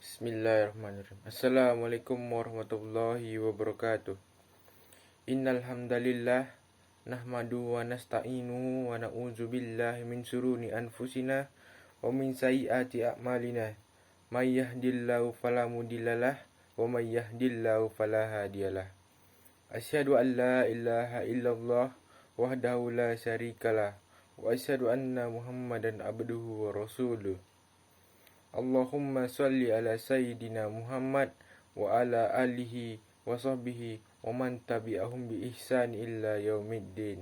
Bismillahirrahmanirrahim. Assalamualaikum warahmatullahi wabarakatuh. Innal hamdalillah nahmadu wa nasta'inuhu wa na'udzu billahi min syururi anfusina wa min sayyiati a'malina. May yahdihillahu fala mudhillalah wa may yahdihillahu fala hadiyalah. Asyhadu an la ilaha illallah wahdahu la syarikalah wa asyhadu anna Muhammadan abduhu wa rasuluh. Allahumma salli ala Sayyidina Muhammad wa ala alihi wa sahbihi wa man tabi'ahum bi ihsan illa yaumiddin.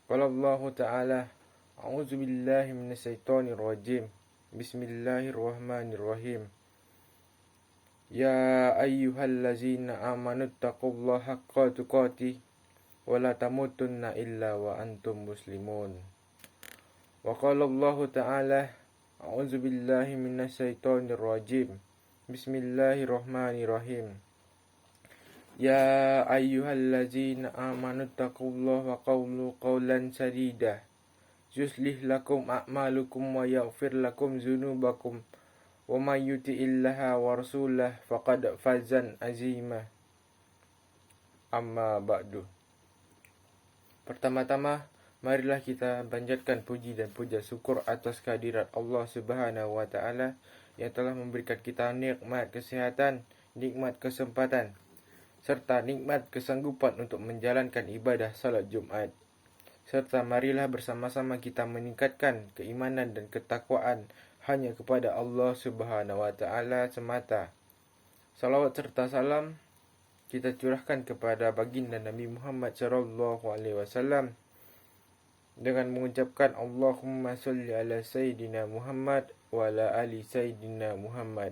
Qala Allah Ta'ala, a'udzu billahi minasyaitonir rajim. Bismillahirrahmanirrahim. Ya ayyuhallazina amanu taqullaha haqqa tuqatih wa la tamutunna illa wa antum muslimun. Wa qala Allah Ta'ala, a'udzu billahi minasyaitonir rajim. Bismillahirrahmanirrahim. Ya ayyuhallazina amanu taqullaha wa qawlu qawlan sadida. Yuslih lakum a'malukum wa yaghfir lakum dzunubakum. Wa may yuti'illaha wa rasulahu faqad fazan azima. Amma ba'du. Pertama-tama, marilah kita panjatkan puji dan puja syukur atas kehadirat Allah Subhanahu wa Ta'ala yang telah memberikan kita nikmat kesehatan, nikmat kesempatan, serta nikmat kesanggupan untuk menjalankan ibadah salat Jumat. Serta marilah bersama-sama kita meningkatkan keimanan dan ketakwaan hanya kepada Allah Subhanahu wa Ta'ala semata. Salawat serta salam kita curahkan kepada baginda Nabi Muhammad sallallahu alaihi wasallam dengan mengucapkan Allahumma salli ala Sayyidina Muhammad wa ala ali Sayyidina Muhammad,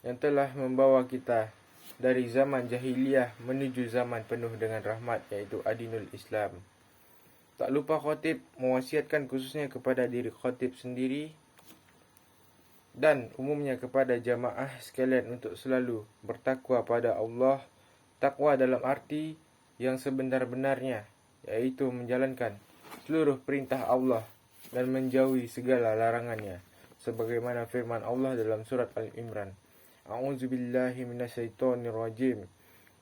yang telah membawa kita dari zaman jahiliyah menuju zaman penuh dengan rahmat, yaitu adinul Islam. Tak lupa khatib mewasiatkan khususnya kepada diri khatib sendiri dan umumnya kepada jamaah sekalian untuk selalu bertakwa pada Allah. Takwa dalam arti yang sebenar-benarnya, yaitu menjalankan seluruh perintah Allah dan menjauhi segala larangannya, sebagaimana firman Allah dalam surat Al-Imran. A'udzu billahi minasyaitonir rajim.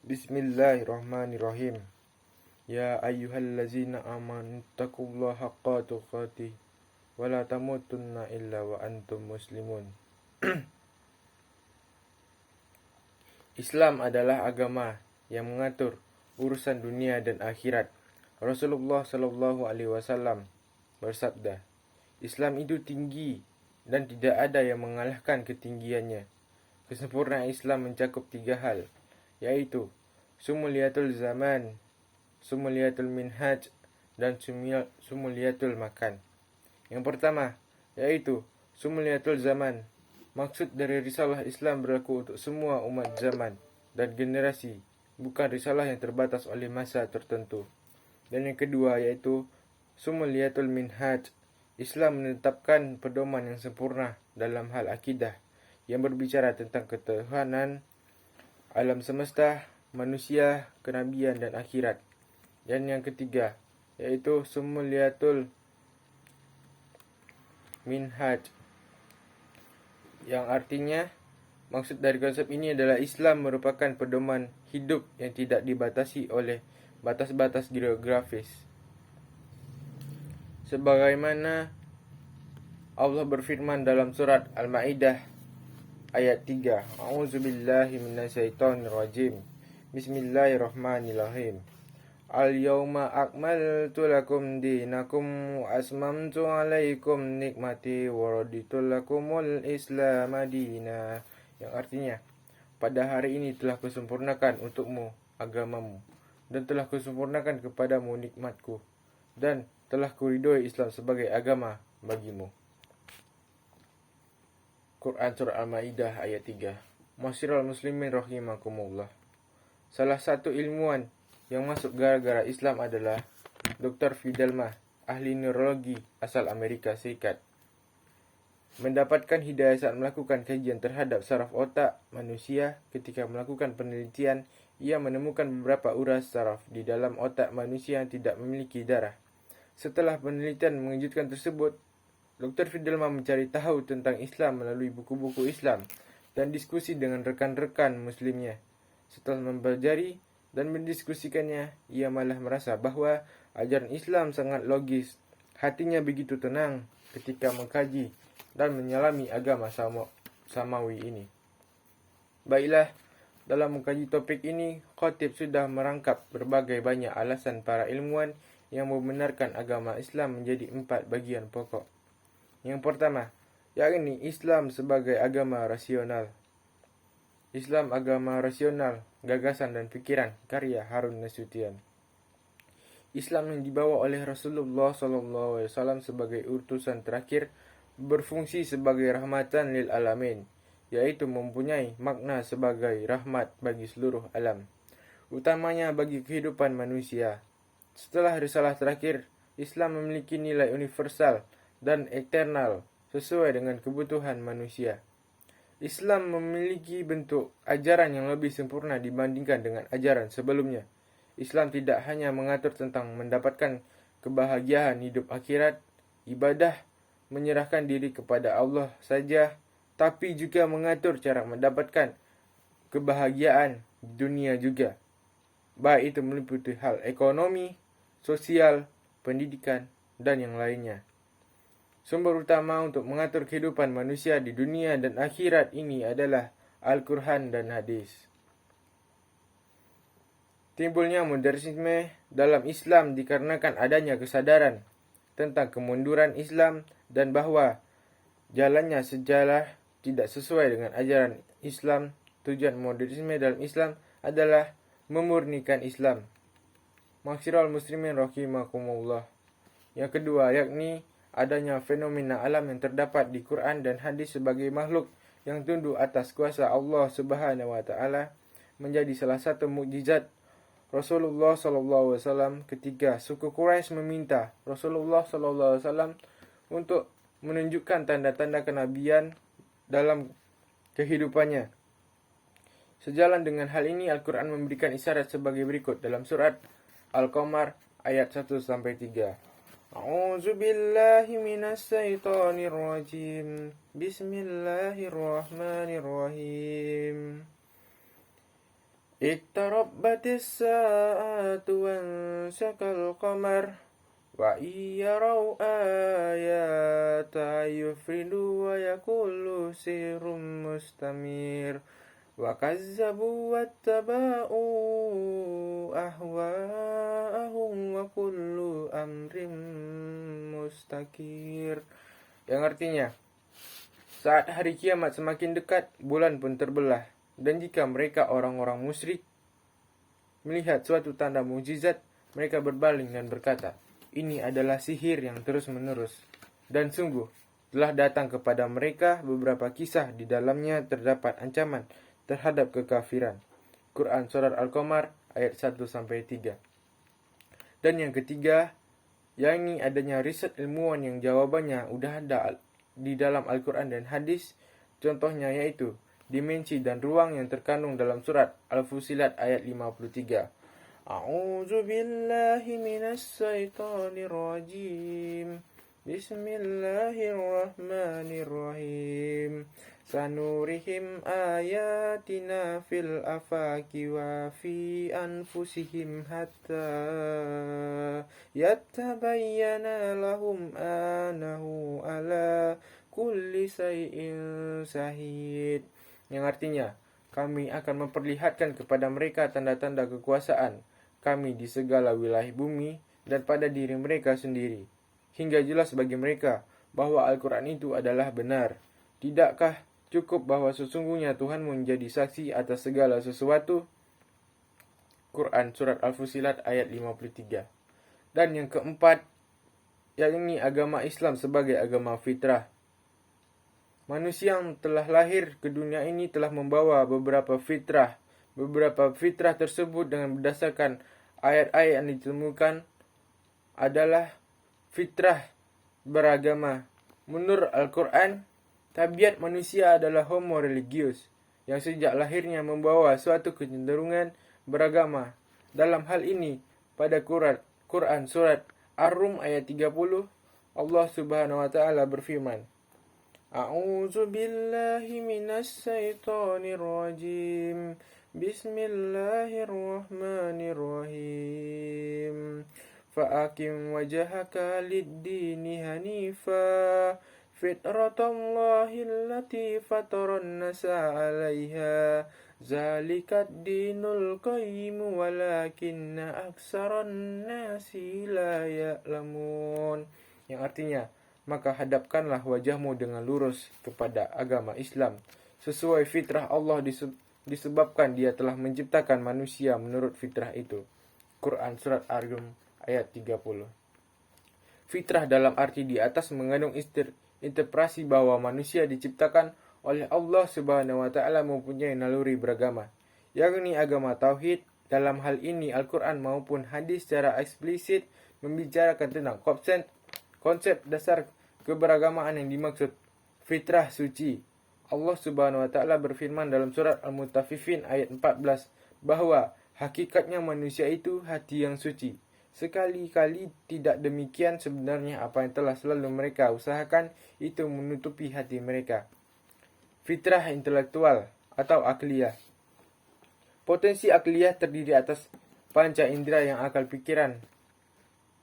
Bismillahirrahmanirrahim. Ya ayyuhallazina amanu taqullaha haqqa tuqatih wa la tamutunna illa wa antum muslimun. Islam adalah agama yang mengatur urusan dunia dan akhirat. Rasulullah sallallahu alaihi wasallam bersabda, Islam itu tinggi dan tidak ada yang mengalahkan ketinggiannya. Kesempurnaan Islam mencakup 3 hal, yaitu sumuliyatul zaman, sumuliyatul minhaj, dan sumuliyatul makan. Yang pertama, yaitu sumuliyatul zaman. Maksud dari risalah Islam berlaku untuk semua umat zaman dan generasi, bukan risalah yang terbatas oleh masa tertentu. Dan yang kedua, yaitu sumuliyatul minhaj. Islam menetapkan pedoman yang sempurna dalam hal akidah yang berbicara tentang ketuhanan, alam semesta, manusia, kenabian dan akhirat. Dan yang ketiga, yaitu sumuliyatul minhaj, yang artinya maksud dari konsep ini adalah Islam merupakan pedoman hidup yang tidak dibatasi oleh batas-batas geografis. Sebagaimana Allah berfirman dalam surat Al-Maidah ayat 3. A'udzu billahi minasyaitonir rajim. Bismillahirrahmanirrahim. Al-yawma akmaltu lakum dinakum wa asmamtu alaikum nikmati wa raditu lakumul Islam madina. Yang artinya, pada hari ini telah kusempurnakan untukmu agamamu dan telah kusempurnakan kepadamu nikmatku dan telah kuridhoi Islam sebagai agama bagimu. Quran Surah Al-Maidah ayat 3. Masyiral muslimin rahimakumullah. Salah satu ilmuwan yang masuk gara-gara Islam adalah Dr. Fidelma, ahli neurologi asal Amerika Serikat. Mendapatkan hidayah saat melakukan kajian terhadap saraf otak manusia. Ketika melakukan penelitian, ia menemukan beberapa uras saraf di dalam otak manusia yang tidak memiliki darah. Setelah penelitian mengejutkan tersebut, Dr. Fidelma mencari tahu tentang Islam melalui buku-buku Islam dan diskusi dengan rekan-rekan muslimnya. Setelah mempelajari dan mendiskusikannya, ia malah merasa bahwa ajaran Islam sangat logis. Hatinya begitu tenang ketika mengkaji dan menyelami agama Samawi ini. Baiklah, dalam mengkaji topik ini, khatib sudah merangkap berbagai banyak alasan para ilmuwan yang membenarkan agama Islam menjadi 4 bagian pokok. Yang pertama, yakni Islam sebagai agama rasional. Islam agama rasional, gagasan dan pikiran, karya Harun Nasution. Islam yang dibawa oleh Rasulullah SAW sebagai utusan terakhir berfungsi sebagai rahmatan lil alamin, yaitu mempunyai makna sebagai rahmat bagi seluruh alam, utamanya bagi kehidupan manusia. Setelah risalah terakhir, Islam memiliki nilai universal dan eternal sesuai dengan kebutuhan manusia. Islam memiliki bentuk ajaran yang lebih sempurna dibandingkan dengan ajaran sebelumnya. Islam tidak hanya mengatur tentang mendapatkan kebahagiaan hidup akhirat, ibadah, menyerahkan diri kepada Allah saja, tapi juga mengatur cara mendapatkan kebahagiaan di dunia juga. Baik itu meliputi hal ekonomi, sosial, pendidikan, dan yang lainnya. Sumber utama untuk mengatur kehidupan manusia di dunia dan akhirat ini adalah Al-Quran dan hadis. Timbulnya modernisme dalam Islam dikarenakan adanya kesadaran tentang kemunduran Islam dan bahwa jalannya sejarah tidak sesuai dengan ajaran Islam. Tujuan modernisme dalam Islam adalah memurnikan Islam. Masyarul muslimin rahimakumullah. Yang kedua, yakni adanya fenomena alam yang terdapat di Quran dan hadis sebagai makhluk yang tunduk atas kuasa Allah Subhanahu wa taala menjadi salah satu mukjizat Rasulullah SAW ketika suku Quraisy meminta Rasulullah SAW untuk menunjukkan tanda-tanda kenabian dalam kehidupannya. Sejalan dengan hal ini, Al-Quran memberikan isyarat sebagai berikut dalam surat Al-Qamar ayat 1-3. A'udzu billahi minas syaitonir rajim. Bismillahirrahmanirrahim. Iqtarabatis sa'atu wansakal qamar wa iyaraw ayata yufridu wa yakullu sirrum mustamir wa kazzabu wattaba'u ahwa'ahum wa kullu amrim mustaqir. Yang artinya, saat hari kiamat semakin dekat, bulan pun terbelah. Dan jika mereka orang-orang musyrik melihat suatu tanda mukjizat, mereka berpaling dan berkata, ini adalah sihir yang terus-menerus. Dan sungguh, telah datang kepada mereka beberapa kisah di dalamnya terdapat ancaman terhadap kekafiran. Quran Surat Al-Qamar ayat 1-3. Dan yang ketiga, yakni adanya riset ilmuwan yang jawabannya udah ada di dalam Al-Quran dan hadis. Contohnya yaitu dimensi dan ruang yang terkandung dalam surat Al-Fusilat ayat 53. A'udzu billahi minas syaitonir rajim. Bismillahirrahmanirrahim. Sanurihim ayatina fil afaki wa fi anfusihim hatta yattabayyana lahum annahu ala kulli syai'in syahid. Yang artinya, kami akan memperlihatkan kepada mereka tanda-tanda kekuasaan kami di segala wilayah bumi dan pada diri mereka sendiri, hingga jelas bagi mereka bahwa Al-Quran itu adalah benar. Tidakkah cukup bahwa sesungguhnya Tuhan menjadi saksi atas segala sesuatu? Quran Surat Al-Fusilat ayat 53. Dan yang keempat, yakni agama Islam sebagai agama fitrah. Manusia yang telah lahir ke dunia ini telah membawa beberapa fitrah. Beberapa fitrah tersebut dengan berdasarkan ayat-ayat yang ditemukan adalah fitrah beragama. Menurut Al-Quran, tabiat manusia adalah homo religius yang sejak lahirnya membawa suatu kecenderungan beragama. Dalam hal ini, pada Quran Surat Ar-Rum ayat 30, Allah Subhanahu wa taala berfirman, A'udzu billahi minasy syaithanir rajim. Bismillahirrahmanirrahim. Fa'akim wajhaka lid-dini hanifa fitratallahi allati fataran nasa 'alaiha zalikat dinul qayyim walakinna aksaran nasi la ya'lamun. Yang artinya, maka hadapkanlah wajahmu dengan lurus kepada agama Islam sesuai fitrah Allah disebabkan Dia telah menciptakan manusia menurut fitrah itu. Quran Surat Ar-Rum ayat 30. Fitrah dalam arti di atas mengandung interpretasi bahwa manusia diciptakan oleh Allah Subhanahu wa taala mempunyai naluri beragama, yakni agama tauhid. Dalam hal ini Al-Quran maupun hadis secara eksplisit membicarakan tentang konsep dasar keberagamaan yang dimaksud, fitrah suci. Allah Subhanahu wa taala berfirman dalam surat Al-Mutaffifin ayat 14 bahwa hakikatnya manusia itu hati yang suci. Sekali-kali tidak demikian, sebenarnya apa yang telah selalu mereka usahakan itu menutupi hati mereka. Fitrah intelektual atau akliyah. Potensi akliyah terdiri atas panca indera yang akal pikiran.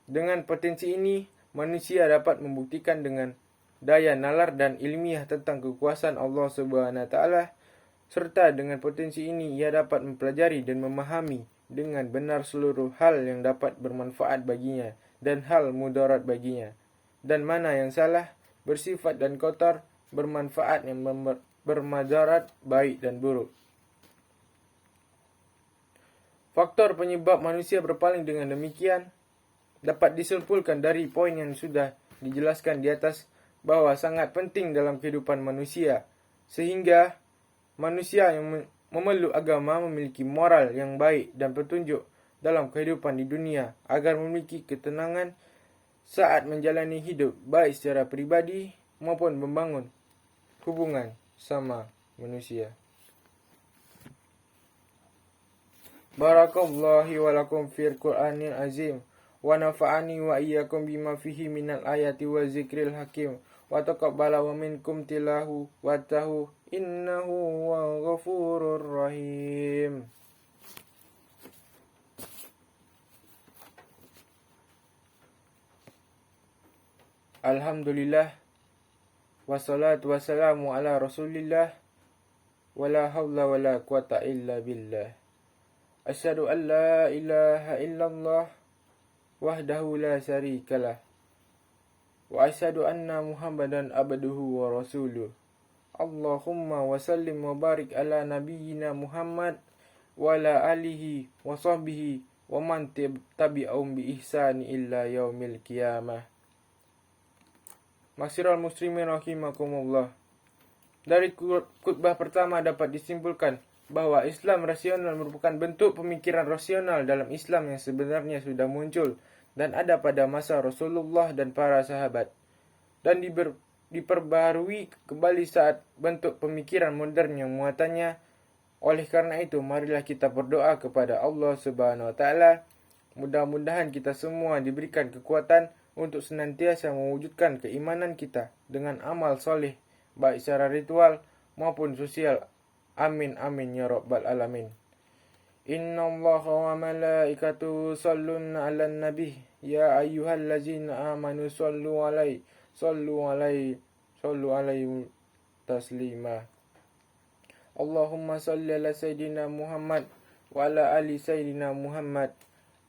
Dengan potensi ini, manusia dapat membuktikan dengan daya nalar dan ilmiah tentang kekuasaan Allah Subhanahu wa taala, serta dengan potensi ini ia dapat mempelajari dan memahami dengan benar seluruh hal yang dapat bermanfaat baginya dan hal mudarat baginya, dan mana yang salah, bersifat dan kotor, bermanfaat yang bermadarat, baik dan buruk. Faktor penyebab manusia berpaling dengan demikian dapat disimpulkan dari poin yang sudah dijelaskan di atas, bahwa sangat penting dalam kehidupan manusia, sehingga manusia yang memeluk agama memiliki moral yang baik dan petunjuk dalam kehidupan di dunia agar memiliki ketenangan saat menjalani hidup, baik secara pribadi maupun membangun hubungan sama manusia. Barakallahu wa lakum fil Qur'anil azim wa nafa'ani wa iyyakum bima fihi minal ayati wa zikril hakim wa taqabbala wa minkum tilahu wa tahu innahu wa ghafurur rahim. Alhamdulillah wassalatu wassalamu ala rasulillah wala hawla wala quwata illa billah. Asyhadu an la ilaha illallah wahdahu la syarikalah wa asyhadu anna Muhammadan abduhu wa rasuluh. Allahumma wa sallim wa barik ala nabiyyina Muhammad wa ala alihi wa sahbihi wa man tabi'ahum bi ihsani illa yaumil qiyamah. Ma'asyiral muslimin rahimakumullah. Dari khutbah pertama dapat disimpulkan bahwa Islam rasional merupakan bentuk pemikiran rasional dalam Islam yang sebenarnya sudah muncul dan ada pada masa Rasulullah dan para sahabat, dan diperbarui kembali saat bentuk pemikiran modern yang muatannya. Oleh karena itu, marilah kita berdoa kepada Allah Subhanahu wa taala, mudah-mudahan kita semua diberikan kekuatan untuk senantiasa mewujudkan keimanan kita dengan amal soleh, baik secara ritual maupun sosial. Amin amin ya rabbal alamin. Innallaha wa malaikatahu yusholluna 'alan nabi ya ayyuhallazina amanu shallu 'alaihi taslima. Allahumma shalli ala sayidina Muhammad wa ala ali sayidina Muhammad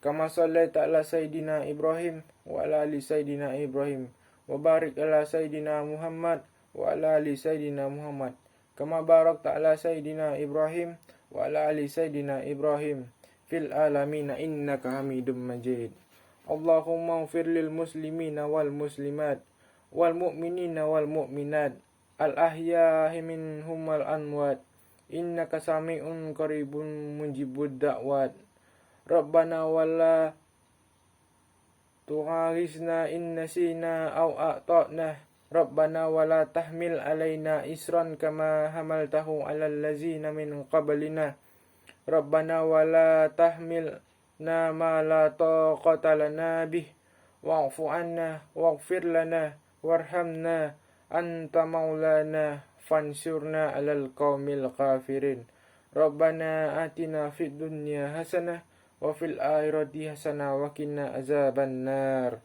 kama shallaita ala sayidina Ibrahim wa ala ali sayidina Ibrahim wa barik ala sayidina Muhammad wa ala ali sayidina Muhammad kama barakta ala sayidina Ibrahim wa ala ali sayidina Ibrahim fil alamin innaka Hamidum Majid. Allahumma ighfir lil muslimina wal muslimat wal mu'minina wal mu'minat al ahya'i minhum wal amwat innaka sami'un qaribun mujibud da'wat. Rabbana wala tu'akhizna in nasina aw a'ta'na. Rabbana wala tahmil alaina isran kama hamaltahu alal ladzina min qablina. Rabbana wala tahmilna ma la taqata lana bih واعف عنا واغفر لنا وارحمنا أنت مولانا فانصرنا على القوم الكافرين ربنا آتنا في الدنيا حسنة وفي الآخرة حسنة وقنا عذاب النار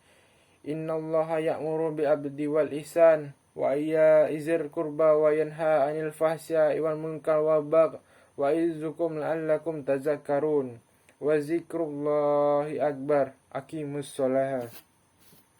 إن الله يأمر بالعدل والإحسان وإيتاء ذي القربى وينهى عن الفحشاء والمنكر والبغي ويعظكم لعلكم تذكرون وذكر الله أكبر أقيموا الصلاة